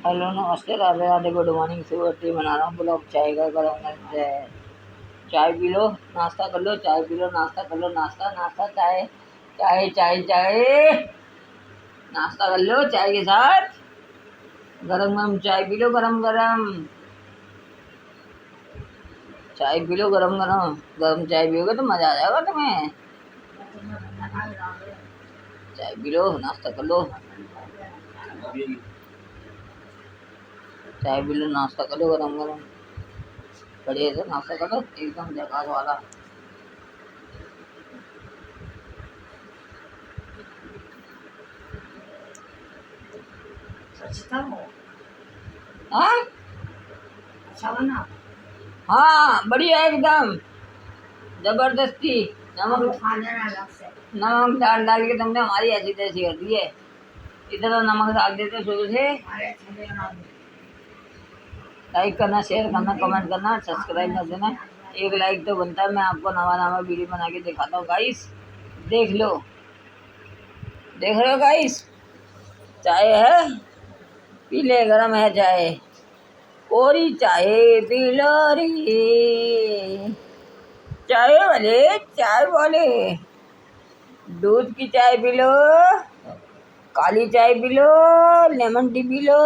Hello नमस्ते Radhe Radhe good morning. सुबह बना रहा हूँ ब्लॉग चाय का गरम चाय पी लो, नाश्ता कर लो, चाय पी लो, नाश्ता कर लो, नाश्ता नाश्ता चाय चाय चाय चाय नाश्ता कर लो चाय के साथ। गरम गरम चाय पी लो, गरम गरम चाय पी लो, गरम गरम गरम चाय पियोगे तो मज़ा आ जाएगा तुम्हें। चाय पी लो, नाश्ता कर लो, चाय पी लो, नाश्ता कर लो, गरम गरम बढ़िया से नाश्ता करो एकदम झकास वाला। हाँ हाँ बढ़िया एकदम जबरदस्ती। नमक नमक डाल डाल के तुमने हमारी ऐसी तैसी कर दी है। इतना नमक डाल देते शुरू से। लाइक करना, शेयर करना, कमेंट करना, सब्सक्राइब कर देना। एक लाइक तो बनता है। मैं आपको नवा नवा वीडियो बना के दिखाता हूँ गाइस, देख लो, देख रहे हो गाइस। चाय है, पी ले, गरम है चाय, कोरी चाय पी लो रे। चाय वाले, चाय वाले, दूध की चाय पी लो, काली चाय P low, lemon tea P low.